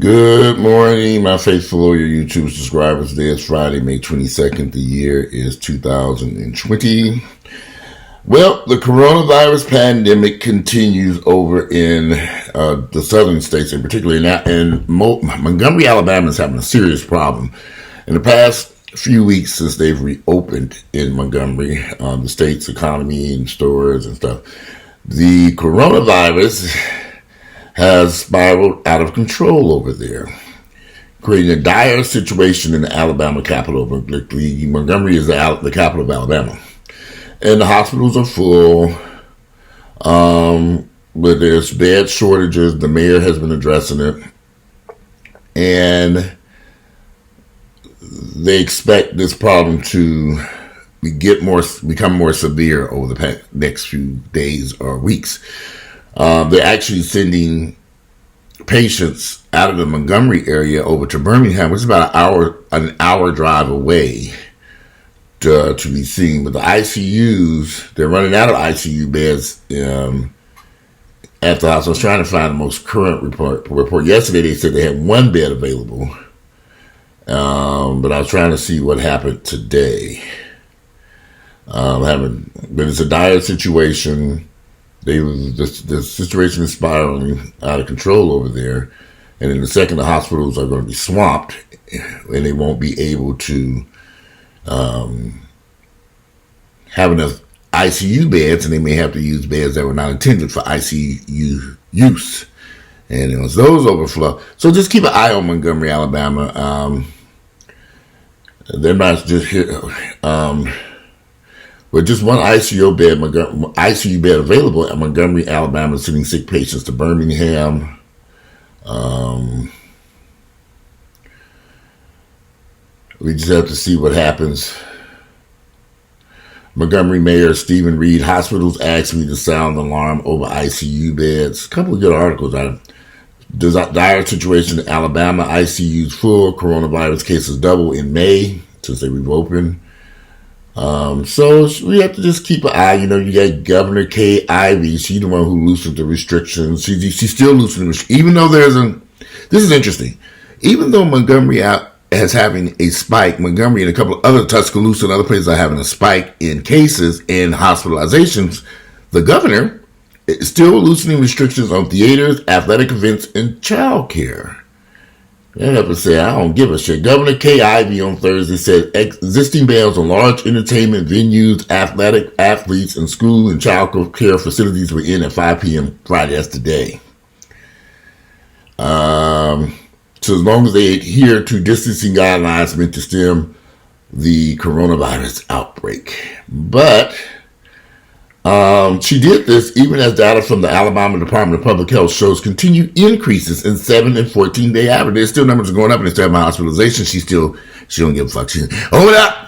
Good morning, my faithful loyal YouTube subscribers. Today is Friday, May 22nd. The year is 2020. Well, the coronavirus pandemic continues over in the southern states, and particularly now in Montgomery, Alabama is having a serious problem. In the past few weeks since they've reopened in Montgomery, the state's economy and stores and stuff, the coronavirus has spiraled out of control over there, creating a dire situation in the Alabama capital. Montgomery is the capital of Alabama. And the hospitals are full, but there's bed shortages. The mayor has been addressing it. And they expect this problem to become more severe over the next few days or weeks. They're actually sending patients out of the Montgomery area over to Birmingham, which is about an hour drive away to be seen. But the ICUs, they're running out of ICU beds at the house. I was trying to find the most current report. Yesterday they said they had one bed available, but I was trying to see what happened today. But it's a dire situation. The situation is spiraling out of control over there, and in a second, the hospitals are going to be swamped, and they won't be able to have enough ICU beds, and they may have to use beds that were not intended for ICU use. And as those overflow, so just keep an eye on Montgomery, Alabama. They're not just here. With just one ICU bed available at Montgomery, Alabama, sending sick patients to Birmingham. We just have to see what happens. Montgomery Mayor Steven Reed: hospitals asked me to sound the alarm over ICU beds. A couple of good articles out of dire situation in Alabama. ICUs full. Coronavirus cases double in May since they reopened. So we have to just keep an eye. You got Governor Kay Ivey. She's the one who loosened the restrictions. She's still loosening restrictions. Even though this is interesting. Even though Montgomery is having a spike, Montgomery and a couple of other Tuscaloosa and other places are having a spike in cases and hospitalizations, the governor is still loosening restrictions on theaters, athletic events, and child care. They have to say, I don't give a shit. Governor Kay Ivey on Thursday said existing bans on large entertainment venues, athletes, and school and child care facilities were in at 5 p.m. Friday. That's today. So as long as they adhere to distancing guidelines meant to stem the coronavirus outbreak. But she did this even as data from the Alabama Department of Public Health shows continued increases in 7 and 14-day average. There's still numbers are going up, and instead of my hospitalization, she don't give a fuck. She's hold it up.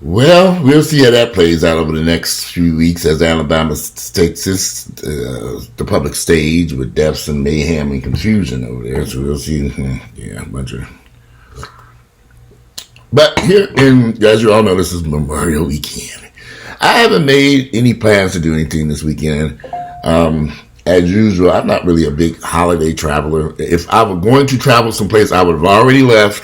Well, we'll see how that plays out over the next few weeks as Alabama takes the public stage with deaths and mayhem and confusion over there. So we'll see. A bunch of. But here, as you all know, this is Memorial Weekend. I haven't made any plans to do anything this weekend. As usual, I'm not really a big holiday traveler. If I were going to travel someplace, I would have already left,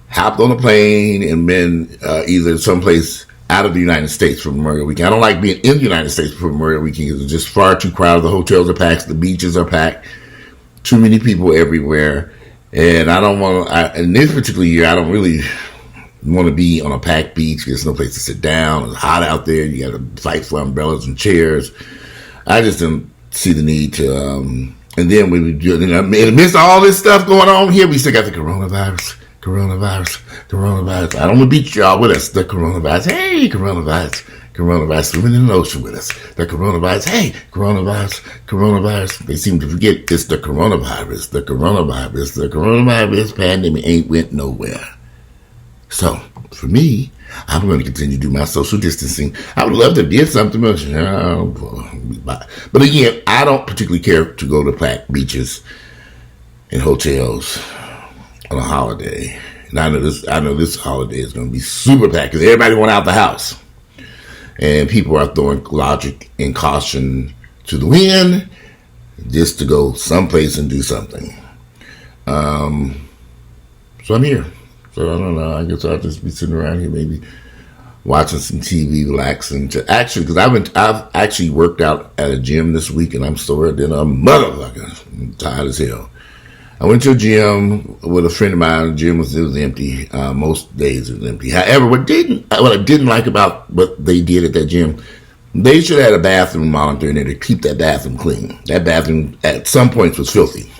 hopped on a plane, and been either someplace out of the United States for Memorial Weekend. I don't like being in the United States for Memorial Weekend because it's just far too crowded. The hotels are packed, the beaches are packed, too many people everywhere. And I don't want to, in this particular year, I don't really want to be on a packed beach. There's no place to sit down. It's hot out there. You got to fight for umbrellas and chairs. I just didn't see the need to, and then we would, in the midst of all this stuff going on here, we still got the coronavirus. I don't want to beat y'all with us. The coronavirus. Hey, coronavirus, swimming in the ocean with us. The coronavirus, hey, coronavirus. They seem to forget it's the coronavirus. The coronavirus pandemic ain't went nowhere. So, for me, I'm going to continue to do my social distancing. I would love to do something, but again, I don't particularly care to go to packed beaches and hotels on a holiday. And I know this holiday is going to be super packed because everybody went out the house. And people are throwing logic and caution to the wind. just to go someplace and do something. So I'm here. So I don't know. I guess I'll just be sitting around here, maybe watching some TV, relaxing. Because I've actually worked out at a gym this week, and I'm sore than a motherfucker. I'm tired as hell. I went to a gym with a friend of mine. The gym was empty. Most days it was empty. However, what I didn't like about what they did at that gym, they should have had a bathroom monitor in there to keep that bathroom clean. That bathroom at some points was filthy.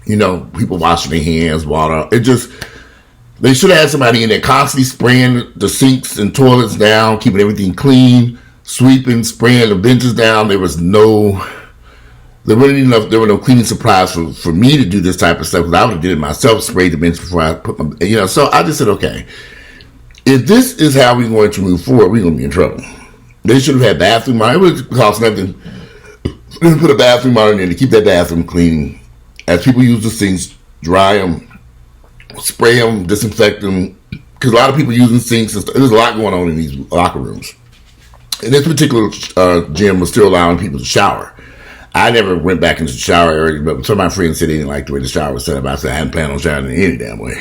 You know, people washing their hands, water. They should have had somebody in there constantly spraying the sinks and toilets down, keeping everything clean, sweeping, spraying the benches down. There were no cleaning supplies for me to do this type of stuff, because I would have did it myself, sprayed the bench before I put my, so I just said, okay, if this is how we're going to move forward, we're going to be in trouble. They should have had bathroom monitor. It would cost nothing to put a bathroom monitor in to keep that bathroom clean. As people use the sinks, dry them, spray them, disinfect them, because a lot of people using sinks and stuff. There's a lot going on in these locker rooms. And this particular gym was still allowing people to shower. I never went back into the shower area, but some of my friends said they didn't like the way the shower was set up. I said I hadn't planned on showering in any damn way.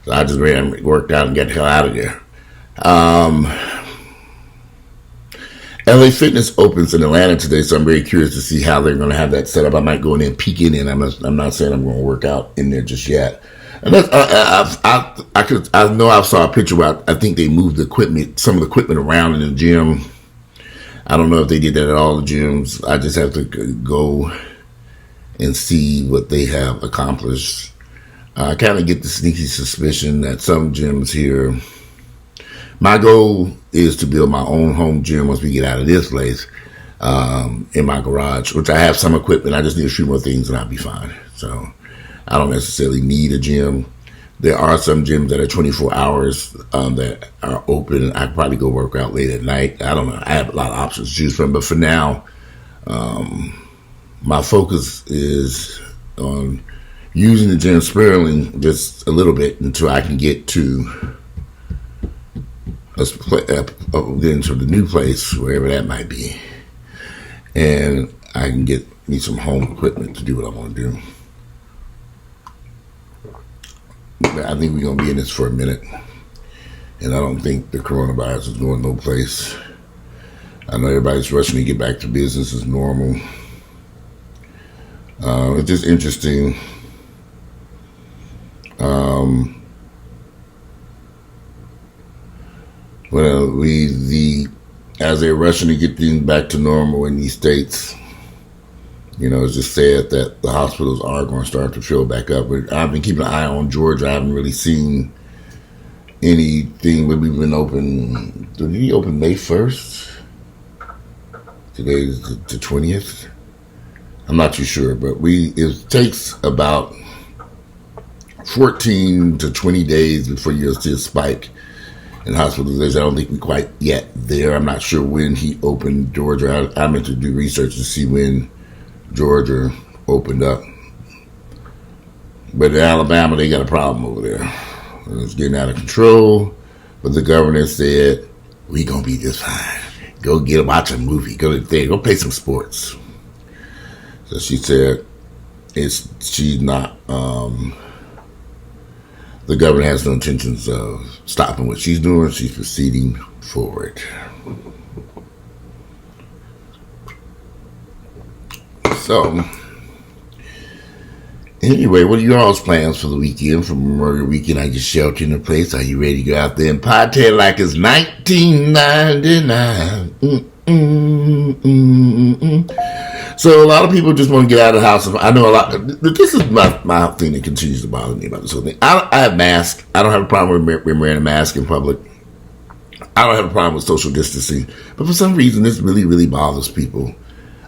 So I just worked out and got the hell out of there. LA Fitness opens in Atlanta today, so I'm very curious to see how they're going to have that set up. I might go in there and peek in, and I'm not saying I'm going to work out in there just yet. And I know I saw a picture where I think they moved some of the equipment around in the gym. I don't know if they did that at all the gyms. I just have to go and see what they have accomplished. I kind of get the sneaky suspicion that some gyms here. My goal is to build my own home gym once we get out of this place, in my garage, which I have some equipment. I just need a few more things and I'll be fine. So I don't necessarily need a gym. There are some gyms that are 24 hours that are open. I could probably go work out late at night. I don't know. I have a lot of options to choose from. But for now, my focus is on using the gym sparingly just a little bit until I can get to into the new place, wherever that might be. And I can get me some home equipment to do what I want to do. I think we're going to be in this for a minute. And I don't think the coronavirus is going no place. I know everybody's rushing to get back to business as normal. It's just interesting. As they're rushing to get things back to normal in these states, it's just sad that the hospitals are going to start to fill back up. But I've been keeping an eye on Georgia. I haven't really seen anything, but we've been open. Did he open May 1st? Today is the 20th. I'm not too sure, but it takes about 14 to 20 days before you'll see a spike in hospitalization. I don't think we're quite yet there. I'm not sure when he opened Georgia. I meant to do research to see when Georgia opened up. But in Alabama, they got a problem over there. It's getting out of control. But the governor said, we going to be just fine. Go watch a movie. Go play some sports. So she said she's not, the governor has no intentions of stopping what she's doing. She's proceeding forward. So, anyway, what are your all's plans for the weekend? For Memorial Weekend, I just shelter in place. Are you ready to go out there and party like it's 1999? So a lot of people just want to get out of the house. I know a lot. This is my thing that continues to bother me about this whole thing. I have masks. I don't have a problem with wearing a mask in public. I don't have a problem with social distancing. But for some reason, this really, really bothers people.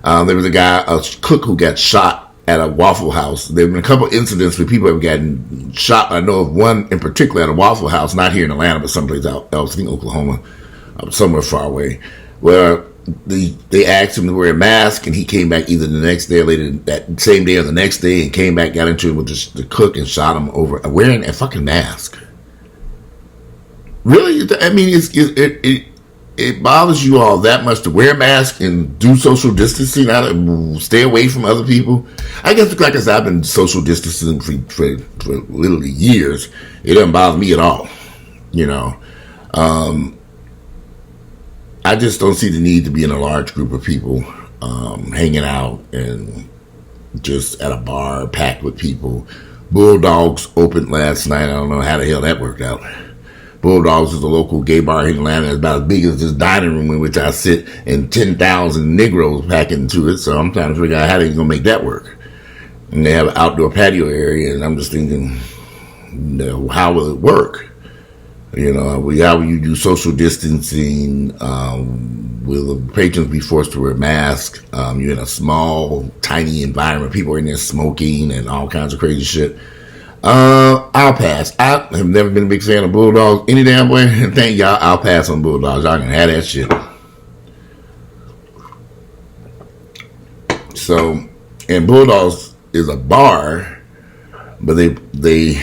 There was a cook who got shot at a Waffle House. There have been a couple incidents where people have gotten shot. I know of one in particular at a Waffle House, not here in Atlanta, but someplace else, I think Oklahoma, somewhere far away, where they asked him to wear a mask, and he came back either the next day or later that same day or the next day, and came back, got into it with the cook, and shot him over wearing a fucking mask. Really? I mean, it bothers you all that much to wear a mask and do social distancing, stay away from other people. I guess, like I said, I've been social distancing for literally years. It doesn't bother me at all, you know. I just don't see the need to be in a large group of people hanging out and just at a bar packed with people. Bulldogs opened last night. I don't know how the hell that worked out. Bulldogs is a local gay bar in Atlanta. It's about as big as this dining room in which I sit, and 10,000 Negroes pack into it. So I'm trying to figure out how they're going to make that work. And they have an outdoor patio area, and I'm just thinking, how will it work? How will you do social distancing? Will the patrons be forced to wear masks? You're in a small, tiny environment. People are in there smoking and all kinds of crazy shit. I'll pass. I have never been a big fan of Bulldogs any damn way. Thank y'all. I'll pass on Bulldogs. Y'all can have that shit. So, and Bulldogs is a bar, but they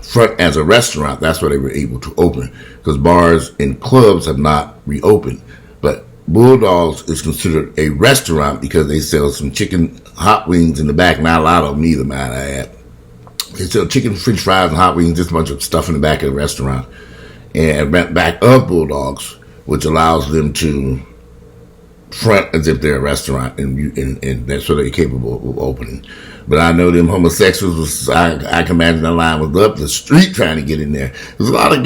front as a restaurant. That's why they were able to open, because bars and clubs have not reopened. But Bulldogs is considered a restaurant because they sell some chicken hot wings in the back. Not a lot of them either, might I add. They sell chicken, french fries, and hot wings, just a bunch of stuff in the back of the restaurant. And back of Bulldogs, which allows them to front as if they're a restaurant, and that's what they're capable of opening. But I know them homosexuals, I can imagine that line was up the street trying to get in there. Because a lot of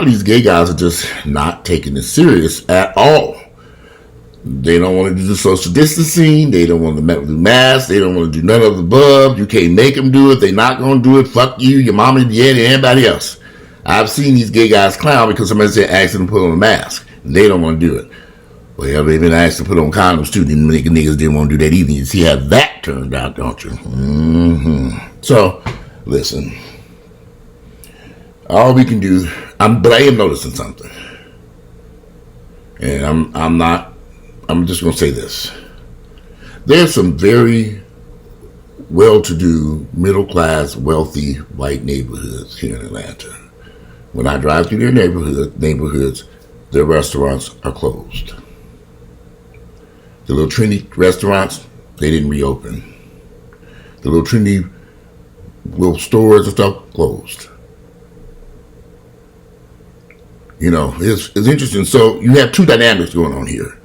these gay guys are just not taking it serious at all. They don't want to do the social distancing. They don't want to do masks. They don't want to do none of the above. You can't make them do it. They're not going to do it. Fuck you, your mama, and daddy, and everybody else. I've seen these gay guys clown because somebody said ask them to put on a mask. And they don't want to do it. Well, they've been asked to put on condoms too. The niggas didn't want to do that either. You see how that turned out, don't you? Mm-hmm. So, listen. All we can do, but I am noticing something. And I'm just going to say this. There's some very well-to-do, middle-class, wealthy white neighborhoods here in Atlanta. When I drive through their neighborhoods, their restaurants are closed. The little trendy restaurants, they didn't reopen. The little trendy little stores and stuff closed. It's interesting. So you have two dynamics going on here.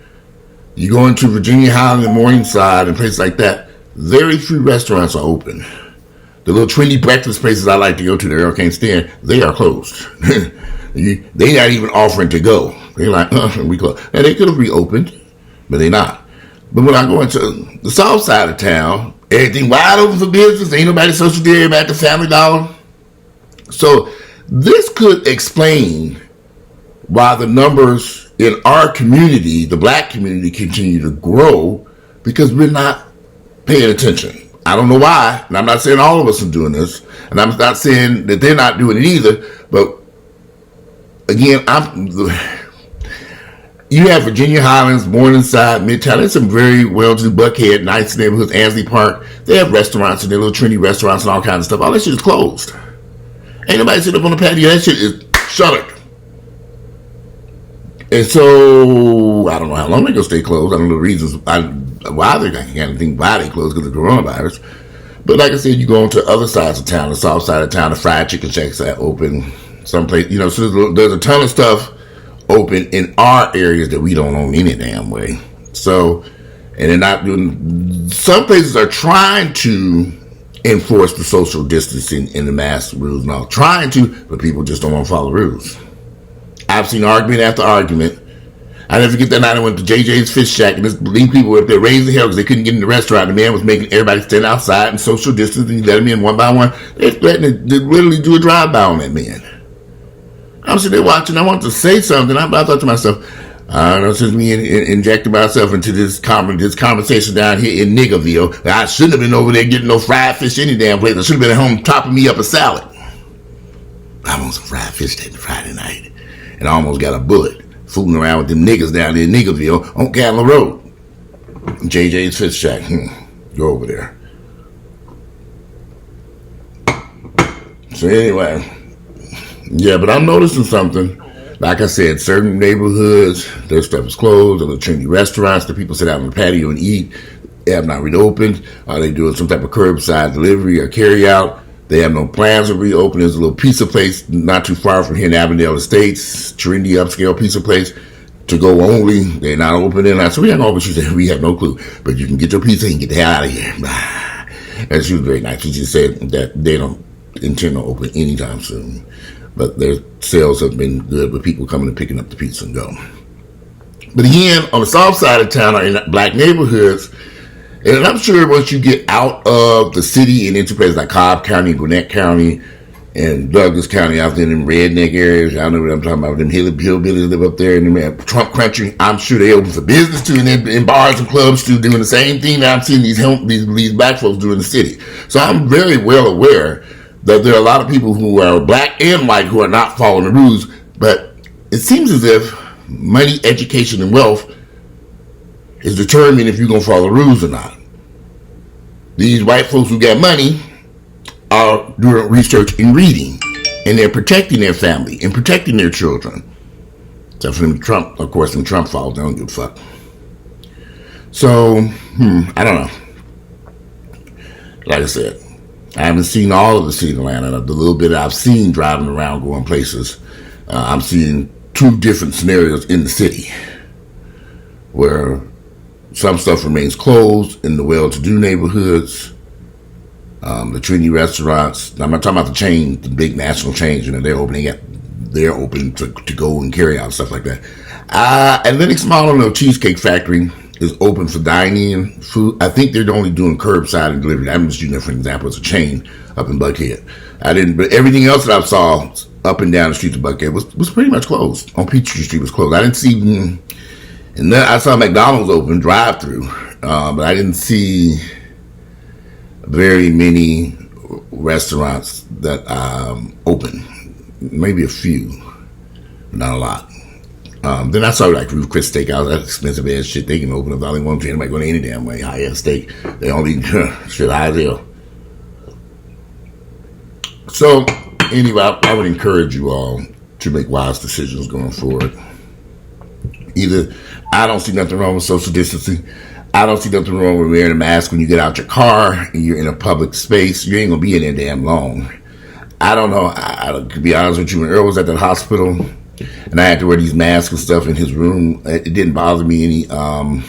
You go into Virginia Highland and Morningside and places like that, very few restaurants are open. The little trendy breakfast places I like to go to that Earl can't stand, they are closed. They not even offering to go. They're like, we close. Now, they could have reopened, but they're not. But when I go into the south side of town, everything wide open for business. Ain't nobody social there, everybody at the Family Dollar. So this could explain why the numbers in our community, the black community, continue to grow, because we're not paying attention. I don't know why, and I'm not saying all of us are doing this, and I'm not saying that they're not doing it either, but again, you have Virginia Highlands, Morningside, Midtown. There's some very well-to-do Buckhead, nice neighborhoods, Ansley Park. They have restaurants and their little trendy restaurants and all kinds of stuff. All that shit is closed. Ain't nobody sitting up on the patio. That shit is shuttered. And so, I don't know how long they're going to stay closed. I don't know the reasons why they're going to think why they closed because of coronavirus. But like I said, you go into other sides of town, the south side of town, the fried chicken shacks are open. Someplace, so there's a ton of stuff open in our areas that we don't own any damn way. So, and they're not doing, some places are trying to enforce the social distancing and the mask rules now. Trying to, but people just don't want to follow rules. I've seen argument after argument. I never forget that night I went to JJ's Fish Shack, and these people were up there raising hell because they couldn't get in the restaurant. The man was making everybody stand outside and social distancing. He let them in one by one. They threatened to literally do a drive-by on that man. I'm sitting there watching. I wanted to say something. I thought to myself, I don't know, since me injected myself into this conversation down here in Niggerville, I shouldn't have been over there getting no fried fish any damn place. I should have been at home topping me up a salad. I want some fried fish that Friday night. And I almost got a bullet fooling around with them niggas down there in Niggerville on Cattle Road. JJ's Fish Shack. Go over there. So anyway, yeah, but I'm noticing something. Like I said, certain neighborhoods, their stuff is closed. There are trendy restaurants that people sit out on the patio and eat. They have not reopened. Are they doing some type of curbside delivery or carry out? They have no plans to reopen. There's a little pizza place not too far from here in Avondale Estates, trendy upscale pizza place, to go only. They're not opening. I said, we have no, she said, we have no clue. But you can get your pizza and get the hell out of here. And she was very nice. She just said that they don't intend to open anytime soon. But their sales have been good with people coming and picking up the pizza and go. But again, on the south side of town or in black neighborhoods, and I'm sure once you get out of the city and into places like Cobb County, Gwinnett County, and Douglas County, out there in them redneck areas, I know what I'm talking about. Them hillbillies live up there in the Trump country. I'm sure they open for business too, and in bars and clubs too, doing the same thing that I'm seeing these black folks do in the city. So I'm very well aware that there are a lot of people who are black and white who are not following the rules, but it seems as if money, education, and wealth is determining if you're going to follow the rules or not. These white folks who got money are doing research and reading, and they're protecting their family and protecting their children. Except for them Trump, of course, them Trump followers, they don't give a fuck. So, I don't know. Like I said, I haven't seen all of the city of Atlanta. The little bit I've seen driving around, going places, I'm seeing two different scenarios in the city where some stuff remains closed in the well-to-do neighborhoods, the trendy restaurants. I'm not talking about the chain, the big national chains. They're open to go and carry out stuff like that. Atlantic Small and Cheesecake Factory is open for dining food. I think they're only doing curbside and delivery. I'm just using that for an example. It's a chain up in Buckhead. But everything else that I saw up and down the streets of Buckhead was pretty much closed. On Peachtree Street was closed. I didn't see, and then I saw McDonald's open drive-through, but I didn't see very many restaurants that open. Maybe a few, not a lot. Then I saw like Ruth Chris Steakhouse. That's expensive ass shit. They can open up all they want to. Anybody going any damn way. High ass steak. They only shit high as hell. So anyway, I would encourage you all to make wise decisions going forward. Either I don't see nothing wrong with social distancing. I don't see nothing wrong with wearing a mask when you get out your car and you're in a public space. You ain't gonna be in there damn long. I don't know. To be honest with you, when Earl was at that hospital and I had to wear these masks and stuff in his room, it didn't bother me any. And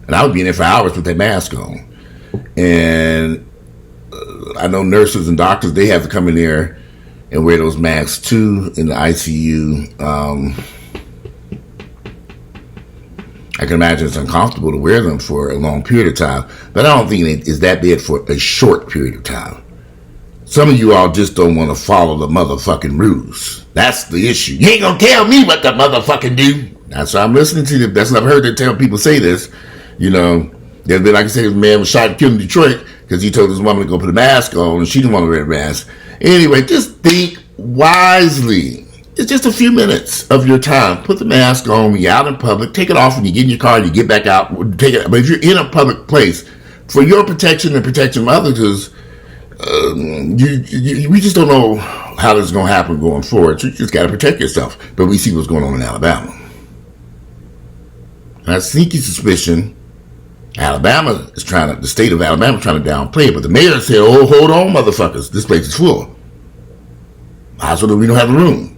I would be in there for hours with that mask on. And I know nurses and doctors, they have to come in there and wear those masks too in the ICU. I can imagine it's uncomfortable to wear them for a long period of time, but I don't think it is that bad for a short period of time. Some of you all just don't want to follow the motherfucking rules. That's the issue. You ain't gonna tell me what to motherfucking do. That's why I'm listening to them. That's what I've heard they tell people say this. There's been, like I said, this man was shot and killed in Detroit because he told his woman to go put a mask on and she didn't want to wear a mask. Anyway, just think wisely. It's just a few minutes of your time. Put the mask on when you're out in public. Take it off when you get in your car and you get back out. Take it. But if you're in a public place, for your protection and protection of others, we just don't know how this is going to happen going forward. So you just got to protect yourself. But we see what's going on in Alabama. And I sneaky suspicion, the state of Alabama is trying to downplay it. But the mayor said, oh, hold on, motherfuckers. This place is full. Hospital, we don't have a room.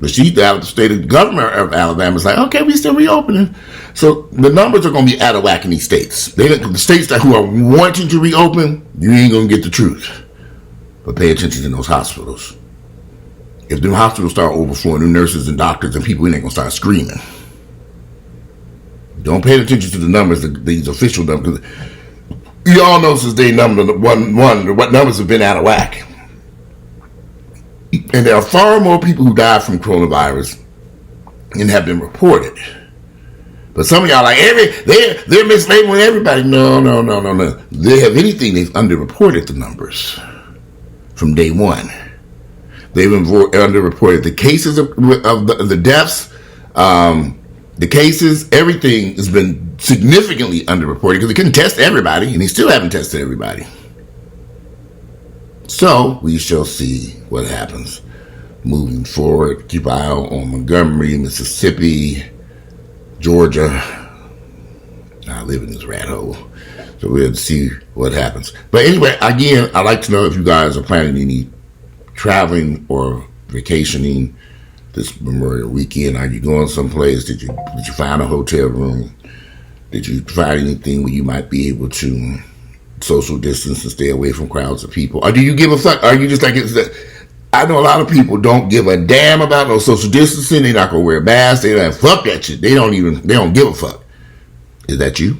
The state governor of Alabama is like, okay, we still reopening. So the numbers are going to be out of whack in these states. The states who are wanting to reopen, you ain't going to get the truth. But pay attention to those hospitals. If them hospitals start overflowing, them nurses and doctors and people, they ain't going to start screaming. Don't pay attention to the numbers, these official numbers. You all know since day number one, what numbers have been out of whack. And there are far more people who died from coronavirus than have been reported. But some of y'all like, they're mislabeling everybody. No. They have anything, they've underreported the numbers from day one. They've underreported the cases of the deaths, the cases, everything has been significantly underreported because they couldn't test everybody, and they still haven't tested everybody. So we shall see what happens. moving forward. Keep an eye out on Montgomery, Mississippi, Georgia. I live in this rat hole, so we'll see what happens. But anyway, again, I'd like to know if you guys are planning any traveling or vacationing this Memorial Weekend. Are you going someplace? Did you find a hotel room? Did you find anything where you might be able to social distance and stay away from crowds of people? Or do you give a fuck? Are you just like, I know a lot of people don't give a damn about no social distancing. They're not going to wear masks. They don't fuck that shit. They don't give a fuck. Is that you?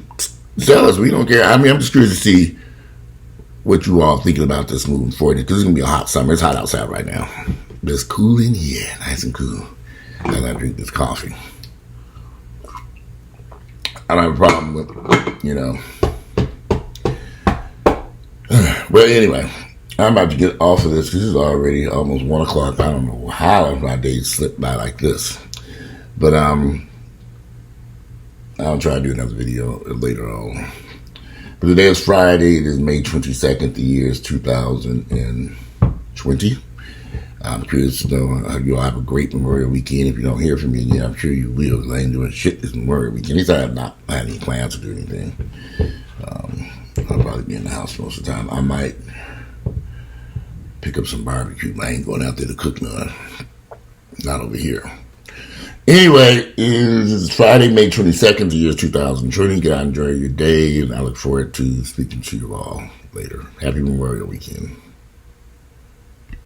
Tell us. We don't care. I mean, I'm just curious to see what you all thinking about this moving forward, because it's going to be a hot summer. It's hot outside right now. But it's cool in here. Nice and cool. And I drink this coffee. I don't have a problem with, Well, anyway, I'm about to get off of this because it's already almost 1 o'clock. I don't know how my days slipped by like this. But I'll try to do another video later on. But today is Friday. It is May 22nd. The year is 2020. I'm curious to know you'll have a great Memorial Weekend. If you don't hear from me again, I'm sure you will, because I ain't doing shit this Memorial Weekend. At least I have not had any plans to do anything. I'll probably be in the house most of the time. I might pick up some barbecue, but I ain't going out there to cook none. Not over here. Anyway, it's Friday, May 22nd, the year 2020. Get out and enjoy your day, and I look forward to speaking to you all later. Happy Memorial Weekend.